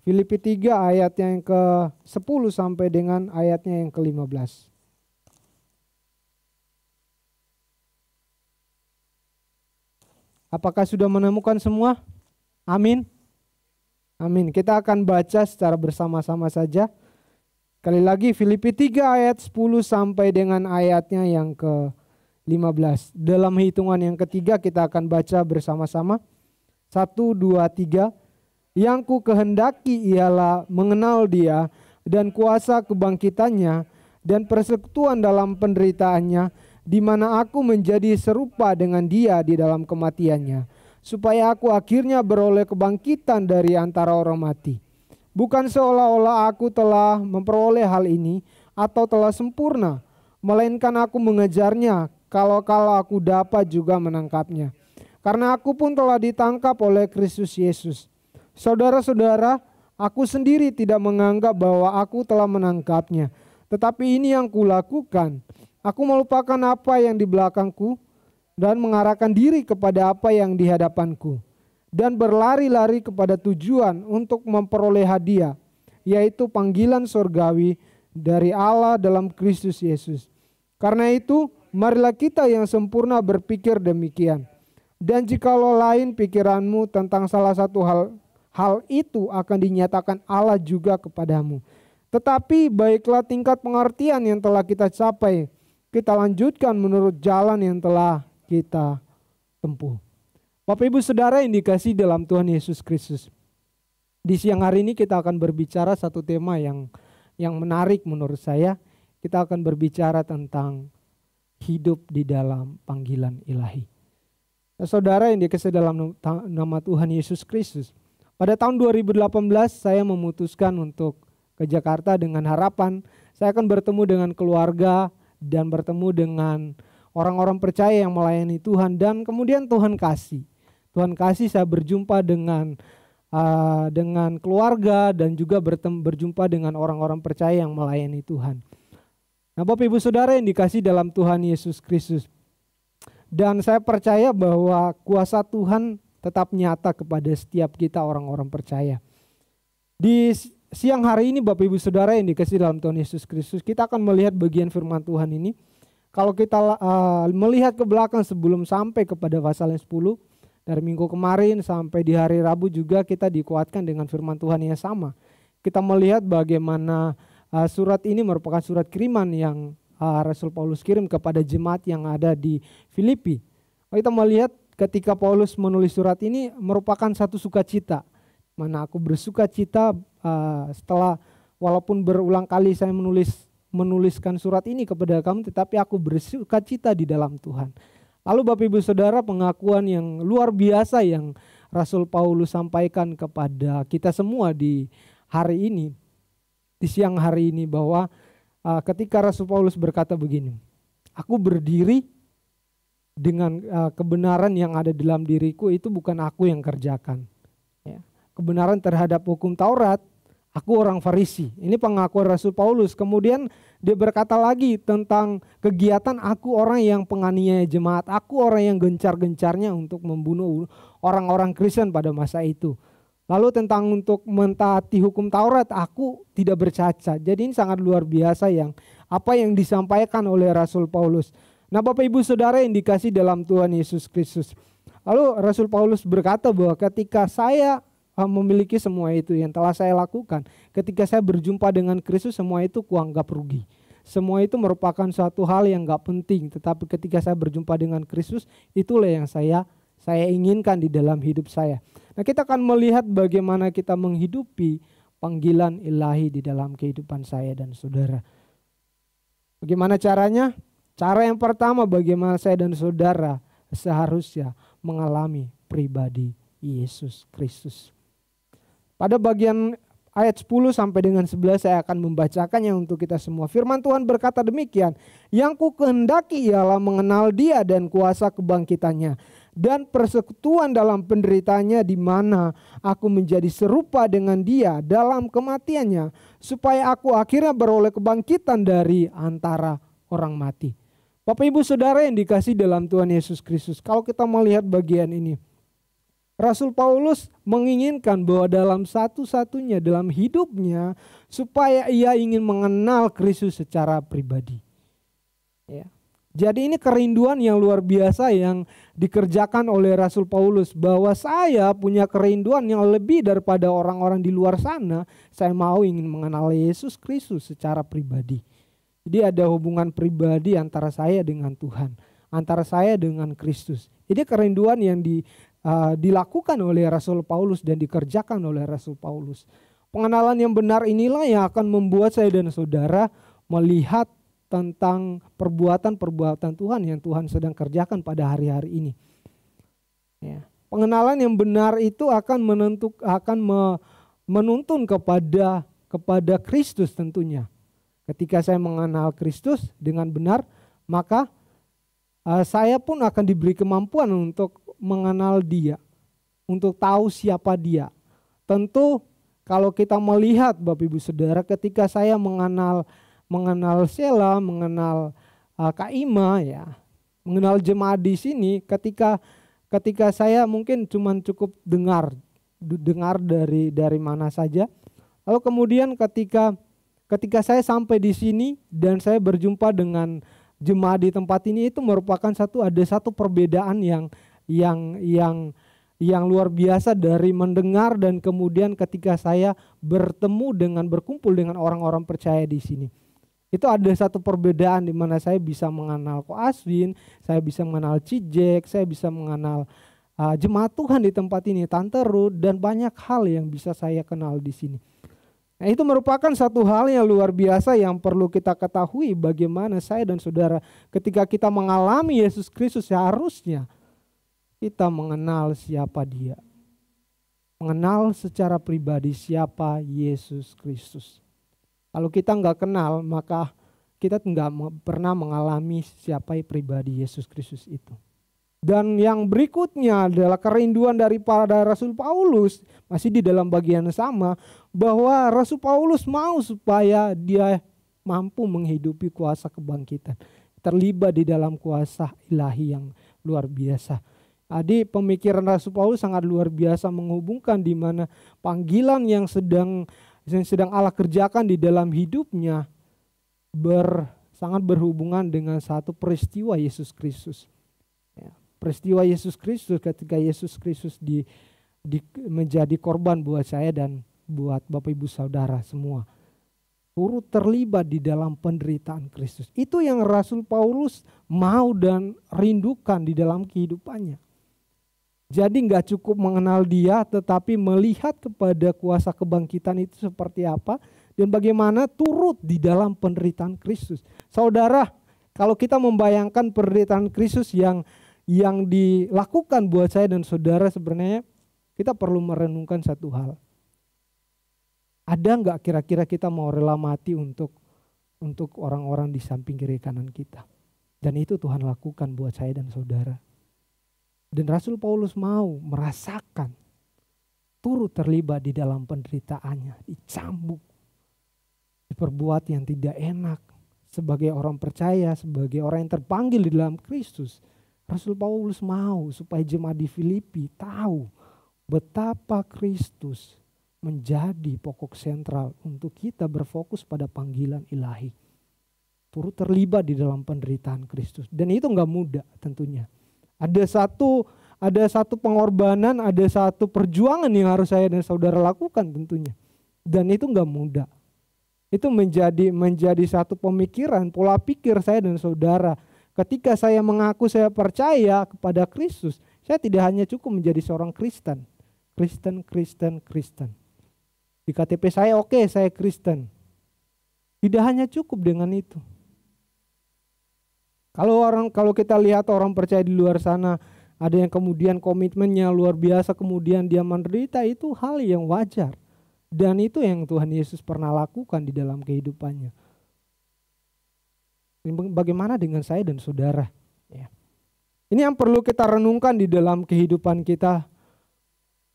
Filipi 3 ayatnya yang ke-10 sampai dengan ayatnya yang ke-15. Apakah sudah menemukan semua? Amin. Amin. Kita akan baca secara bersama-sama saja. Sekali lagi Filipi 3 ayat 10 sampai dengan ayatnya yang ke-15. Dalam hitungan yang ketiga kita akan baca bersama-sama. 1, 2, 3. Yang ku kehendaki ialah mengenal Dia dan kuasa kebangkitannya dan persekutuan dalam penderitaannya, di mana aku menjadi serupa dengan Dia di dalam kematiannya, supaya aku akhirnya beroleh kebangkitan dari antara orang mati. Bukan seolah-olah aku telah memperoleh hal ini atau telah sempurna, melainkan aku mengejarnya kalau aku dapat juga menangkapnya. Karena aku pun telah ditangkap oleh Kristus Yesus. Saudara-saudara, aku sendiri tidak menganggap bahwa aku telah menangkapnya. Tetapi ini yang kulakukan. Aku melupakan apa yang di belakangku dan mengarahkan diri kepada apa yang di hadapanku. Dan berlari-lari kepada tujuan untuk memperoleh hadiah, yaitu panggilan surgawi dari Allah dalam Kristus Yesus. Karena itu, marilah kita yang sempurna berpikir demikian. Dan jikalau lain pikiranmu tentang salah satu hal itu akan dinyatakan Allah juga kepadamu. Tetapi baiklah tingkat pengertian yang telah kita capai, kita lanjutkan menurut jalan yang telah kita tempuh. Bapak Ibu Saudara yang dikasihi dalam Tuhan Yesus Kristus. Di siang hari ini kita akan berbicara satu tema yang menarik menurut saya. Kita akan berbicara tentang hidup di dalam panggilan ilahi. Nah, saudara yang dikasihi dalam nama Tuhan Yesus Kristus. Pada tahun 2018 saya memutuskan untuk ke Jakarta dengan harapan saya akan bertemu dengan keluarga dan bertemu dengan orang-orang percaya yang melayani Tuhan, dan kemudian Tuhan kasih saya berjumpa dengan keluarga dan juga berjumpa dengan orang-orang percaya yang melayani Tuhan. Nah, Bapak Ibu Saudara yang dikasihi dalam Tuhan Yesus Kristus, dan saya percaya bahwa kuasa Tuhan tetap nyata kepada setiap kita orang-orang percaya. Di siang hari ini Bapak Ibu Saudara yang dikasihi dalam Tuhan Yesus Kristus, kita akan melihat bagian firman Tuhan ini. Kalau kita melihat ke belakang sebelum sampai kepada pasal yang 10, dari minggu kemarin sampai di hari Rabu juga kita dikuatkan dengan firman Tuhan yang sama. Kita melihat bagaimana surat ini merupakan surat kiriman yang Rasul Paulus kirim kepada jemaat yang ada di Filipi. Kita melihat ketika Paulus menulis surat ini merupakan satu sukacita. Mana aku bersuka cita setelah walaupun berulang kali saya menuliskan surat ini kepada kamu, tetapi aku bersuka cita di dalam Tuhan. Lalu Bapak Ibu Saudara, pengakuan yang luar biasa yang Rasul Paulus sampaikan kepada kita semua di hari ini, di siang hari ini, bahwa ketika Rasul Paulus berkata begini, aku berdiri dengan kebenaran yang ada dalam diriku, itu bukan aku yang kerjakan. Ya. Kebenaran terhadap hukum Taurat, aku orang Farisi. Ini pengakuan Rasul Paulus. Kemudian dia berkata lagi tentang kegiatan aku orang yang penganiaya jemaat. Aku orang yang gencar-gencarnya untuk membunuh orang-orang Kristen pada masa itu. Lalu tentang untuk mentaati hukum Taurat, aku tidak bercacat. Jadi ini sangat luar biasa apa yang disampaikan oleh Rasul Paulus. Nah, Bapak Ibu Saudara yang dikasihi dalam Tuhan Yesus Kristus. Lalu Rasul Paulus berkata bahwa ketika saya memiliki semua itu yang telah saya lakukan, ketika saya berjumpa dengan Kristus, semua itu kuanggap rugi. Semua itu merupakan suatu hal yang gak penting, tetapi ketika saya berjumpa dengan Kristus, itulah yang saya inginkan di dalam hidup saya. Nah, kita akan melihat bagaimana kita menghidupi panggilan ilahi di dalam kehidupan saya dan saudara. Bagaimana caranya? Cara yang pertama, bagaimana saya dan saudara seharusnya mengalami pribadi Yesus Kristus. Pada bagian ayat 10 sampai dengan 11 saya akan membacakannya untuk kita semua. Firman Tuhan berkata demikian, yang ku kehendaki ialah mengenal Dia dan kuasa kebangkitannya, dan persekutuan dalam penderitaannya, di mana aku menjadi serupa dengan Dia dalam kematiannya, supaya aku akhirnya beroleh kebangkitan dari antara orang mati. Bapak Ibu Saudara yang dikasihi dalam Tuhan Yesus Kristus, kalau kita melihat bagian ini, Rasul Paulus menginginkan bahwa dalam satu-satunya dalam hidupnya supaya ia ingin mengenal Kristus secara pribadi. Ya. Jadi ini kerinduan yang luar biasa yang dikerjakan oleh Rasul Paulus, bahwa saya punya kerinduan yang lebih daripada orang-orang di luar sana. Saya mau ingin mengenal Yesus Kristus secara pribadi. Jadi ada hubungan pribadi antara saya dengan Tuhan, antara saya dengan Kristus. Ini kerinduan yang dilakukan oleh Rasul Paulus dan dikerjakan oleh Rasul Paulus. Pengenalan yang benar inilah yang akan membuat saya dan saudara melihat tentang perbuatan-perbuatan Tuhan yang Tuhan sedang kerjakan pada hari-hari ini. Ya. Pengenalan yang benar itu akan menuntun kepada Kristus tentunya. Ketika saya mengenal Kristus dengan benar, maka saya pun akan diberi kemampuan untuk mengenal Dia, untuk tahu siapa Dia. Tentu kalau kita melihat Bapak Ibu Saudara, ketika saya mengenal Sheila, mengenal Kak Ima, ya, mengenal jemaat di sini, ketika saya mungkin cukup dengar dari mana saja. Lalu kemudian ketika saya sampai di sini dan saya berjumpa dengan jemaat di tempat ini, itu merupakan ada satu perbedaan yang luar biasa dari mendengar dan kemudian ketika saya berkumpul dengan orang-orang percaya di sini. Itu ada satu perbedaan di mana saya bisa mengenal Ko Aswin, saya bisa mengenal Cijek, saya bisa mengenal jemaat Tuhan di tempat ini, Tante Ruth, dan banyak hal yang bisa saya kenal di sini. Nah, itu merupakan satu hal yang luar biasa yang perlu kita ketahui, bagaimana saya dan saudara ketika kita mengalami Yesus Kristus seharusnya kita mengenal siapa Dia. Mengenal secara pribadi siapa Yesus Kristus. Kalau kita nggak kenal, maka kita nggak pernah mengalami siapa pribadi Yesus Kristus itu. Dan yang berikutnya adalah kerinduan daripada Rasul Paulus, masih di dalam bagian sama, bahwa Rasul Paulus mau supaya dia mampu menghidupi kuasa kebangkitan. Terlibat di dalam kuasa ilahi yang luar biasa. Jadi pemikiran Rasul Paulus sangat luar biasa, menghubungkan di mana panggilan yang sedang Allah kerjakan di dalam hidupnya sangat berhubungan dengan satu peristiwa Yesus Kristus. Ya, peristiwa Yesus Kristus ketika Yesus Kristus menjadi korban buat saya dan buat Bapak Ibu Saudara semua. Turut terlibat di dalam penderitaan Kristus. Itu yang Rasul Paulus mau dan rindukan di dalam kehidupannya. Jadi nggak cukup mengenal Dia, tetapi melihat kepada kuasa kebangkitan itu seperti apa dan bagaimana turut di dalam penderitaan Kristus. Saudara, kalau kita membayangkan penderitaan Kristus yang dilakukan buat saya dan saudara, sebenarnya kita perlu merenungkan satu hal. Ada nggak kira-kira kita mau rela mati untuk orang-orang di samping kiri kanan kita? Dan itu Tuhan lakukan buat saya dan saudara. Dan Rasul Paulus mau merasakan, turut terlibat di dalam penderitaannya, dicambuk, diperbuat yang tidak enak. Sebagai orang percaya, sebagai orang yang terpanggil di dalam Kristus, Rasul Paulus mau supaya jemaat di Filipi tahu betapa Kristus menjadi pokok sentral untuk kita berfokus pada panggilan ilahi. Turut terlibat di dalam penderitaan Kristus. Dan itu gak mudah tentunya. Ada satu pengorbanan, ada satu perjuangan yang harus saya dan saudara lakukan tentunya. Dan itu gak mudah. Itu menjadi satu pemikiran, pola pikir saya dan saudara. Ketika saya mengaku saya percaya kepada Kristus, saya tidak hanya cukup menjadi seorang Kristen. Kristen. Di KTP saya oke, saya Kristen. Tidak hanya cukup dengan itu. Kalau kita lihat orang percaya di luar sana, ada yang kemudian komitmennya luar biasa, kemudian dia menderita, itu hal yang wajar. Dan itu yang Tuhan Yesus pernah lakukan di dalam kehidupannya. Bagaimana dengan saya dan saudara? Ya. Ini yang perlu kita renungkan di dalam kehidupan kita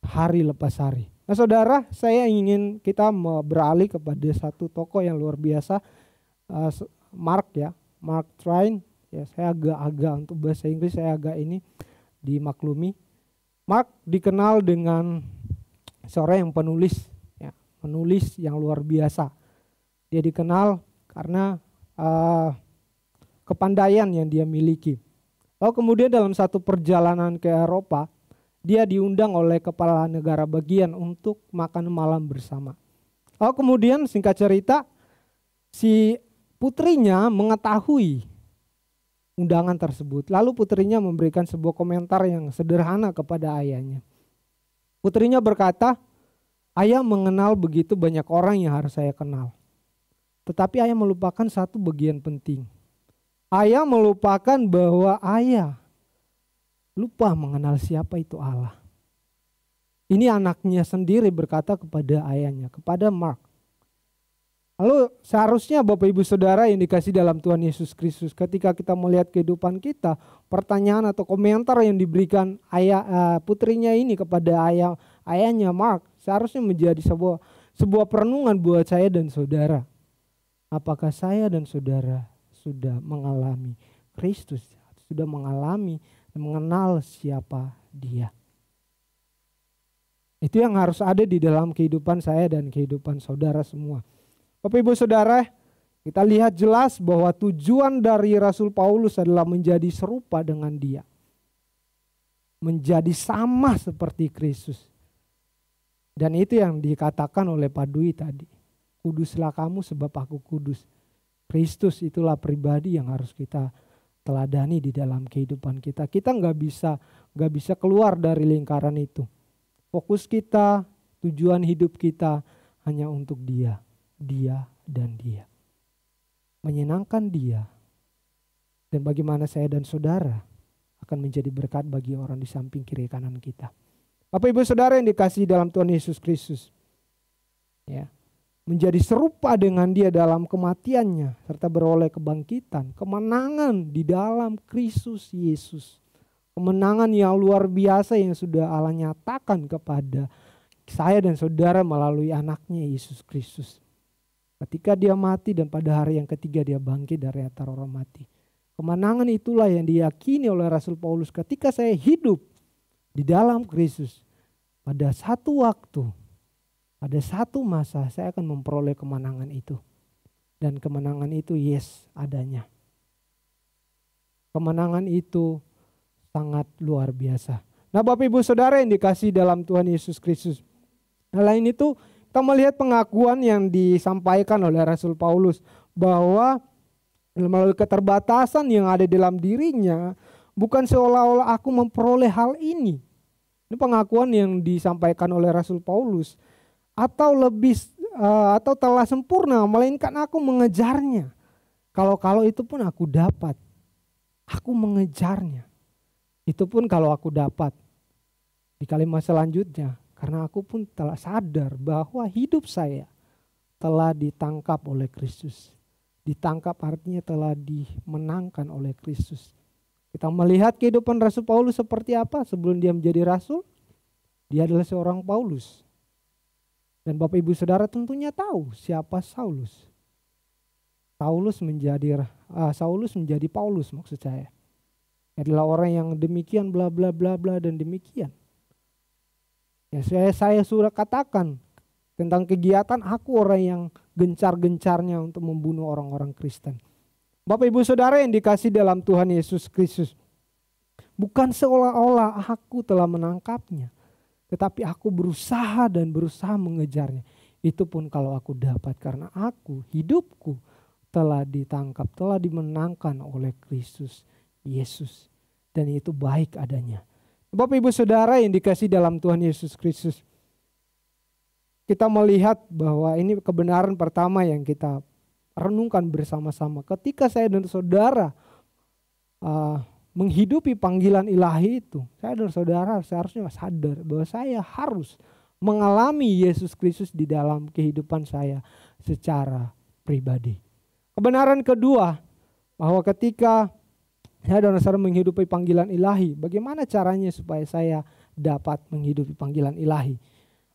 hari lepas hari. Nah saudara, saya ingin kita beralih kepada satu tokoh yang luar biasa, Mark Twain. Ya, saya agak untuk bahasa Inggris saya agak ini dimaklumi. Mark dikenal dengan seorang yang penulis, ya, penulis yang luar biasa. Dia dikenal karena kepandaian yang dia miliki. Lalu kemudian dalam satu perjalanan ke Eropa, dia diundang oleh kepala negara bagian untuk makan malam bersama. Lalu kemudian singkat cerita, si putrinya mengetahui undangan tersebut. Lalu putrinya memberikan sebuah komentar yang sederhana kepada ayahnya. Putrinya berkata, ayah mengenal begitu banyak orang yang harus saya kenal. Tetapi ayah melupakan satu bagian penting. Ayah melupakan bahwa ayah lupa mengenal siapa itu Allah. Ini anaknya sendiri berkata kepada ayahnya, kepada Mark. Lalu seharusnya Bapak Ibu Saudara yang dikasih dalam Tuhan Yesus Kristus, ketika kita melihat kehidupan kita, pertanyaan atau komentar yang diberikan putrinya ini kepada ayahnya Mark, seharusnya menjadi sebuah perenungan buat saya dan saudara. Apakah saya dan saudara sudah mengalami Kristus, sudah mengalami dan mengenal siapa Dia? Itu yang harus ada di dalam kehidupan saya dan kehidupan saudara semua. Bapak Ibu Saudara, kita lihat jelas bahwa tujuan dari Rasul Paulus adalah menjadi serupa dengan Dia. Menjadi sama seperti Kristus. Dan itu yang dikatakan oleh Pak Dwi tadi. Kuduslah kamu sebab aku kudus. Kristus itulah pribadi yang harus kita teladani di dalam kehidupan kita. Kita nggak bisa keluar dari lingkaran itu. Fokus kita, tujuan hidup kita hanya untuk Dia. Dia dan Dia. Menyenangkan Dia. Dan bagaimana saya dan saudara akan menjadi berkat bagi orang di samping kiri kanan kita. Bapak Ibu Saudara yang dikasihi dalam Tuhan Yesus Kristus. Ya, menjadi serupa dengan Dia dalam kematiannya serta beroleh kebangkitan, kemenangan di dalam Kristus Yesus. Kemenangan yang luar biasa yang sudah Allah nyatakan kepada saya dan saudara melalui anaknya Yesus Kristus. Ketika Dia mati dan pada hari yang ketiga Dia bangkit dari antara orang mati. Kemenangan itulah yang diyakini oleh Rasul Paulus ketika saya hidup di dalam Kristus. Pada satu waktu, pada satu masa saya akan memperoleh kemenangan itu. Dan kemenangan itu yes adanya. Kemenangan itu sangat luar biasa. Nah Bapak Ibu Saudara yang dikasihi dalam Tuhan Yesus Kristus. Selain itu kita melihat pengakuan yang disampaikan oleh Rasul Paulus bahwa melalui keterbatasan yang ada dalam dirinya bukan seolah-olah aku memperoleh hal ini. Ini pengakuan yang disampaikan oleh Rasul Paulus atau telah sempurna melainkan aku mengejarnya. Kalau itu pun aku dapat. Aku mengejarnya. Itu pun kalau aku dapat. Di kalimat selanjutnya, karena aku pun telah sadar bahwa hidup saya telah ditangkap oleh Kristus. Ditangkap artinya telah dimenangkan oleh Kristus. Kita melihat kehidupan Rasul Paulus seperti apa sebelum dia menjadi rasul. Dia adalah seorang Paulus. Dan Bapak Ibu Saudara tentunya tahu siapa Saulus. Saulus menjadi Paulus maksud saya. Adalah orang yang demikian bla bla bla bla dan demikian. Ya, saya sudah katakan tentang kegiatan aku orang yang gencar-gencarnya untuk membunuh orang-orang Kristen. Bapak Ibu Saudara yang dikasihi dalam Tuhan Yesus Kristus. Bukan seolah-olah aku telah menangkapnya. Tetapi aku berusaha mengejarnya. Itu pun kalau aku dapat karena hidupku telah ditangkap, telah dimenangkan oleh Kristus Yesus. Dan itu baik adanya. Bapak Ibu Saudara yang dikasihi dalam Tuhan Yesus Kristus. Kita melihat bahwa ini kebenaran pertama yang kita renungkan bersama-sama. Ketika saya dan saudara menghidupi panggilan ilahi itu, saya dan saudara seharusnya sadar bahwa saya harus mengalami Yesus Kristus di dalam kehidupan saya secara pribadi. Kebenaran kedua, bahwa ketika saya dan saudara menghidupi panggilan ilahi, bagaimana caranya supaya saya dapat menghidupi panggilan ilahi?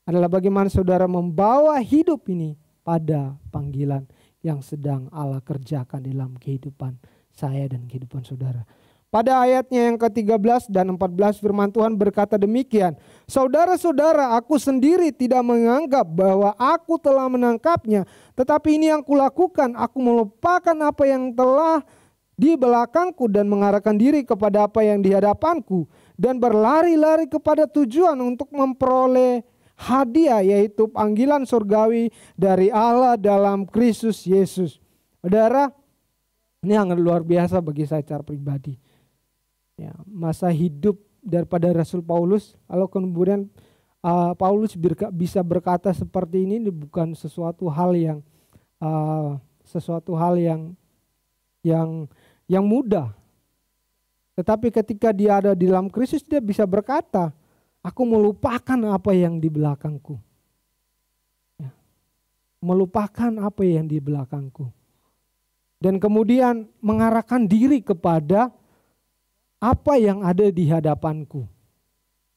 Adalah bagaimana saudara membawa hidup ini pada panggilan yang sedang Allah kerjakan dalam kehidupan saya dan kehidupan saudara. Pada ayatnya yang ke-13 dan 14 firman Tuhan berkata demikian. Saudara-saudara, aku sendiri tidak menganggap bahwa aku telah menangkapnya. Tetapi ini yang kulakukan, aku melupakan apa yang telah di belakangku dan mengarahkan diri kepada apa yang di hadapanku. Dan berlari-lari kepada tujuan untuk memperoleh hadiah, yaitu panggilan surgawi dari Allah dalam Kristus Yesus. Saudara, ini sangat luar biasa bagi saya secara pribadi. Ya, masa hidup daripada Rasul Paulus, kalau kemudian Paulus bisa berkata seperti ini bukan sesuatu hal yang mudah. Tetapi ketika dia ada di dalam Kristus, dia bisa berkata, aku melupakan apa yang di belakangku. Ya, melupakan apa yang di belakangku. Dan kemudian mengarahkan diri kepada apa yang ada di hadapanku.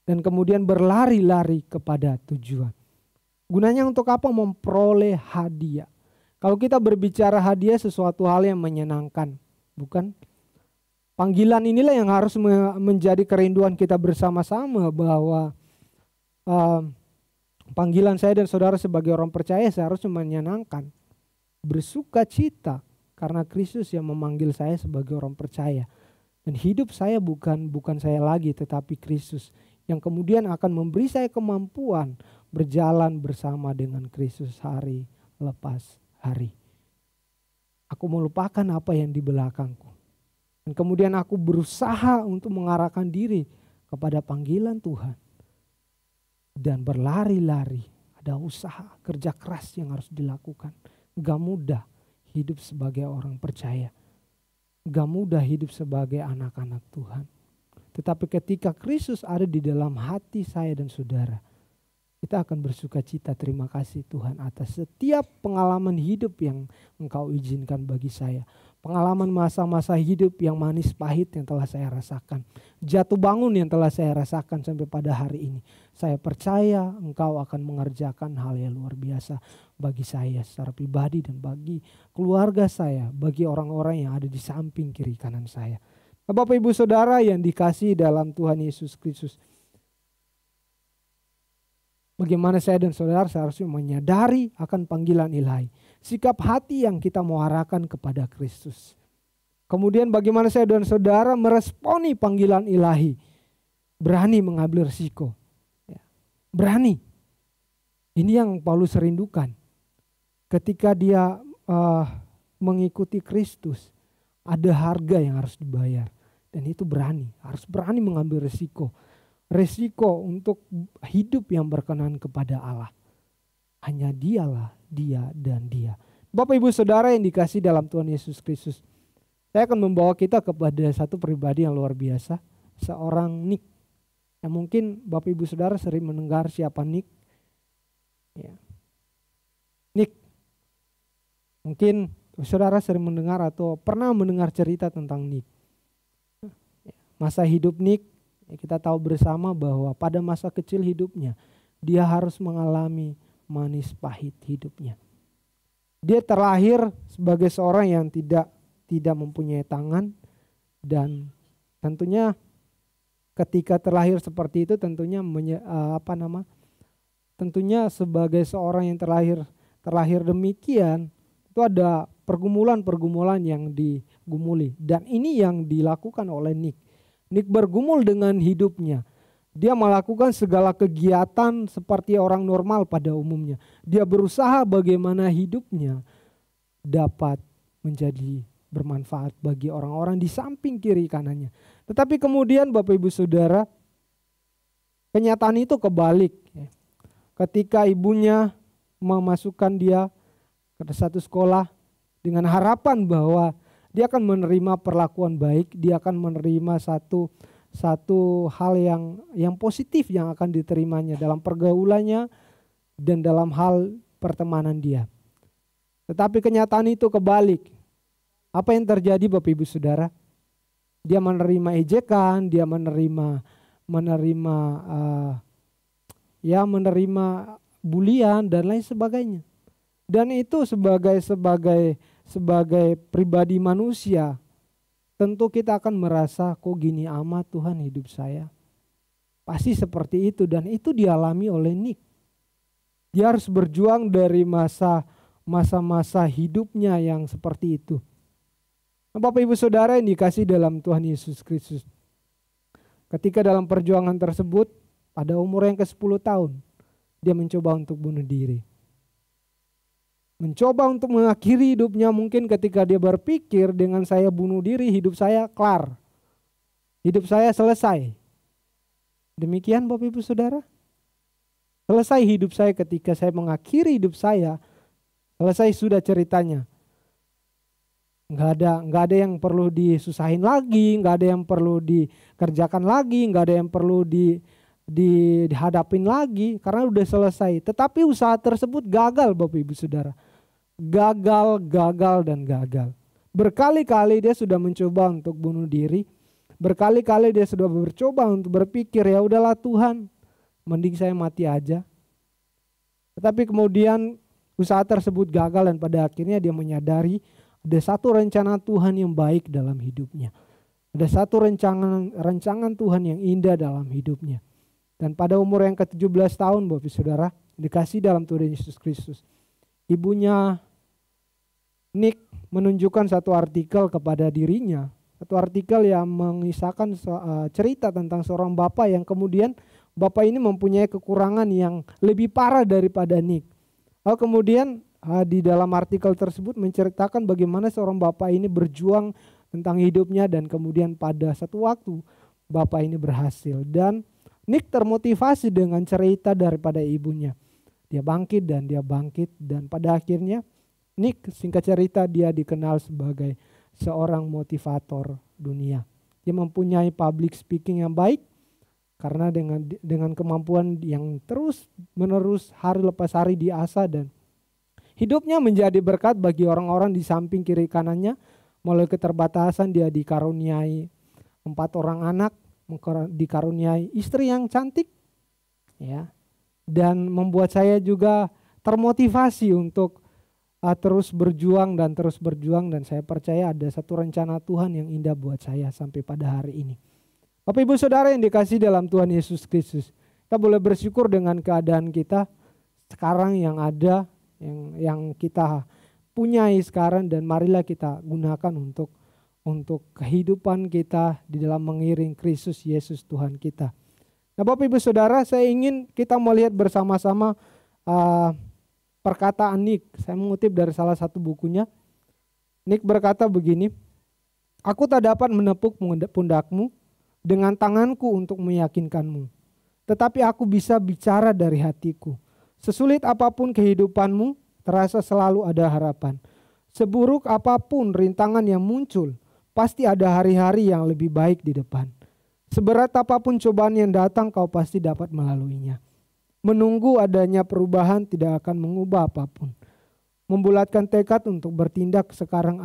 Dan kemudian berlari-lari kepada tujuan. Gunanya untuk apa? Memperoleh hadiah. Kalau kita berbicara hadiah, sesuatu hal yang menyenangkan, bukan? Panggilan inilah yang harus menjadi kerinduan kita bersama-sama, bahwa panggilan saya dan saudara sebagai orang percaya seharusnya menyenangkan, bersuka cita, karena Kristus yang memanggil saya sebagai orang percaya. Dan hidup saya bukan saya lagi, tetapi Kristus yang kemudian akan memberi saya kemampuan berjalan bersama dengan Kristus hari lepas hari. Aku melupakan apa yang di belakangku. Dan kemudian aku berusaha untuk mengarahkan diri kepada panggilan Tuhan. Dan berlari-lari, ada usaha, kerja keras yang harus dilakukan. Gak mudah hidup sebagai orang percaya. Gak mudah hidup sebagai anak-anak Tuhan. Tetapi ketika Kristus ada di dalam hati saya dan saudara, kita akan bersuka cita. Terima kasih Tuhan atas setiap pengalaman hidup yang Engkau izinkan bagi saya. Pengalaman masa-masa hidup yang manis pahit yang telah saya rasakan. Jatuh bangun yang telah saya rasakan sampai pada hari ini. Saya percaya Engkau akan mengerjakan hal yang luar biasa bagi saya secara pribadi dan bagi keluarga saya, bagi orang-orang yang ada di samping kiri kanan saya. Bapak Ibu Saudara yang dikasihi dalam Tuhan Yesus Kristus, bagaimana saya dan saudara seharusnya menyadari akan panggilan ilahi. Sikap hati yang kita mau arahkan kepada Kristus. Kemudian bagaimana saya dan saudara meresponi panggilan ilahi. Berani mengambil risiko. Berani. Ini yang Paulus rindukan. Ketika dia mengikuti Kristus, ada harga yang harus dibayar. Dan itu berani. Harus berani mengambil risiko. Risiko untuk hidup yang berkenan kepada Allah. Hanya dialah, dia dan dia. Bapak Ibu Saudara yang dikasih dalam Tuhan Yesus Kristus, saya akan membawa kita kepada satu pribadi yang luar biasa. Seorang Nick. Yang mungkin Bapak Ibu Saudara sering mendengar siapa Nick. Ya. Nick. Mungkin saudara sering mendengar atau pernah mendengar cerita tentang Nick. Masa hidup Nick, kita tahu bersama bahwa pada masa kecil hidupnya, dia harus mengalami manis pahit hidupnya. Dia terlahir sebagai seorang yang tidak mempunyai tangan, dan tentunya ketika terlahir seperti itu tentunya tentunya sebagai seorang yang terlahir demikian, itu ada pergumulan yang digumuli, dan ini yang dilakukan oleh Nick. Nick bergumul dengan hidupnya. Dia melakukan segala kegiatan seperti orang normal pada umumnya. Dia berusaha bagaimana hidupnya dapat menjadi bermanfaat bagi orang-orang di samping kiri kanannya. Tetapi kemudian Bapak Ibu Saudara, kenyataan itu kebalik. Ketika ibunya memasukkan dia ke satu sekolah dengan harapan bahwa dia akan menerima perlakuan baik, dia akan menerima satu hal yang positif yang akan diterimanya dalam pergaulannya dan dalam hal pertemanan dia. Tetapi kenyataan itu kebalik. Apa yang terjadi Bapak Ibu Saudara? Dia menerima ejekan, dia menerima bulian dan lain sebagainya. Dan itu sebagai pribadi manusia, tentu kita akan merasa kok gini amat Tuhan hidup saya. Pasti seperti itu, dan itu dialami oleh Nick. Dia harus berjuang dari masa-masa hidupnya yang seperti itu. Nah, Bapak Ibu Saudara yang dikasih dalam Tuhan Yesus Kristus. Ketika dalam perjuangan tersebut, pada umur yang ke-10 tahun, dia mencoba untuk bunuh diri. Mencoba untuk mengakhiri hidupnya, mungkin ketika dia berpikir dengan saya bunuh diri, hidup saya kelar. Hidup saya selesai. Demikian Bapak Ibu Saudara. Selesai hidup saya ketika saya mengakhiri hidup saya, selesai sudah ceritanya. Nggak ada yang perlu disusahin lagi, nggak ada yang perlu dikerjakan lagi, nggak ada yang perlu dihadapin lagi karena udah selesai. Tetapi usaha tersebut gagal Bapak Ibu Saudara. Gagal dan gagal. Berkali-kali dia sudah mencoba untuk bunuh diri. Berkali-kali dia sudah mencoba untuk berpikir, ya udahlah Tuhan, mending saya mati aja. Tetapi kemudian usaha tersebut gagal dan pada akhirnya dia menyadari ada satu rencana Tuhan yang baik dalam hidupnya. Ada satu rancangan Tuhan yang indah dalam hidupnya. Dan pada umur yang ke-17 tahun Bapak Saudara, dikasih dalam Tuhan Yesus Kristus, ibunya Nick menunjukkan satu artikel kepada dirinya. Satu artikel yang mengisahkan cerita tentang seorang bapak yang kemudian bapak ini mempunyai kekurangan yang lebih parah daripada Nick. Lalu kemudian di dalam artikel tersebut menceritakan bagaimana seorang bapak ini berjuang tentang hidupnya dan kemudian pada satu waktu bapak ini berhasil. Dan Nick termotivasi dengan cerita daripada ibunya. Dia bangkit dan pada akhirnya Nick, singkat cerita, dia dikenal sebagai seorang motivator dunia. Dia mempunyai public speaking yang baik karena dengan kemampuan yang terus menerus hari lepas hari diasah, dan hidupnya menjadi berkat bagi orang-orang di samping kiri kanannya. Melalui keterbatasan dia dikaruniai 4 orang anak, dikaruniai istri yang cantik, ya, dan membuat saya juga termotivasi untuk terus berjuang dan saya percaya ada satu rencana Tuhan yang indah buat saya sampai pada hari ini. Bapak Ibu Saudara yang dikasih dalam Tuhan Yesus Kristus, kita boleh bersyukur dengan keadaan kita sekarang yang ada, yang kita punyai sekarang, dan marilah kita gunakan untuk kehidupan kita di dalam mengiring Kristus Yesus Tuhan kita. Nah Bapak Ibu Saudara, saya ingin kita melihat bersama-sama perkataan Nick. Saya mengutip dari salah satu bukunya. Nick berkata begini, "Aku tak dapat menepuk pundakmu dengan tanganku untuk meyakinkanmu. Tetapi aku bisa bicara dari hatiku. Sesulit apapun kehidupanmu, terasa selalu ada harapan. Seburuk apapun rintangan yang muncul, pasti ada hari-hari yang lebih baik di depan. Seberat apapun cobaan yang datang, kau pasti dapat melaluinya. Menunggu adanya perubahan tidak akan mengubah apapun. Membulatkan tekad untuk bertindak sekarang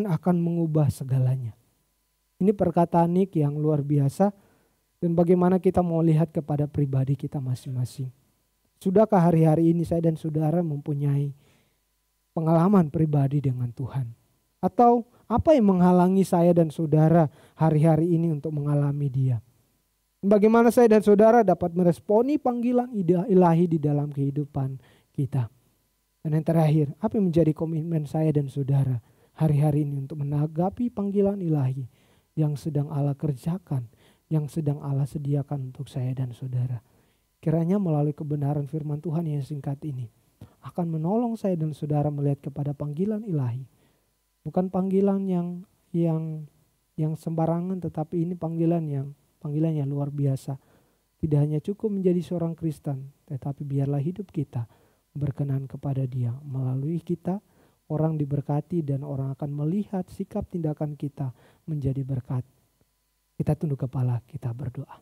akan mengubah segalanya." Ini perkataan Nick yang luar biasa, dan bagaimana kita mau lihat kepada pribadi kita masing-masing. Sudahkah hari-hari ini saya dan saudara mempunyai pengalaman pribadi dengan Tuhan? Atau apa yang menghalangi saya dan saudara hari-hari ini untuk mengalami Dia? Bagaimana saya dan saudara dapat meresponi panggilan ilahi di dalam kehidupan kita? Dan yang terakhir, apa yang menjadi komitmen saya dan saudara hari-hari ini untuk menanggapi panggilan ilahi yang sedang Allah kerjakan, yang sedang Allah sediakan untuk saya dan saudara? Kiranya melalui kebenaran firman Tuhan yang singkat ini akan menolong saya dan saudara melihat kepada panggilan ilahi. Bukan panggilan yang sembarangan, tetapi ini panggilan yang luar biasa. Tidak hanya cukup menjadi seorang Kristen, tetapi biarlah hidup kita berkenan kepada Dia. Melalui kita, orang diberkati dan orang akan melihat sikap tindakan kita menjadi berkat. Kita tunduk kepala, kita berdoa.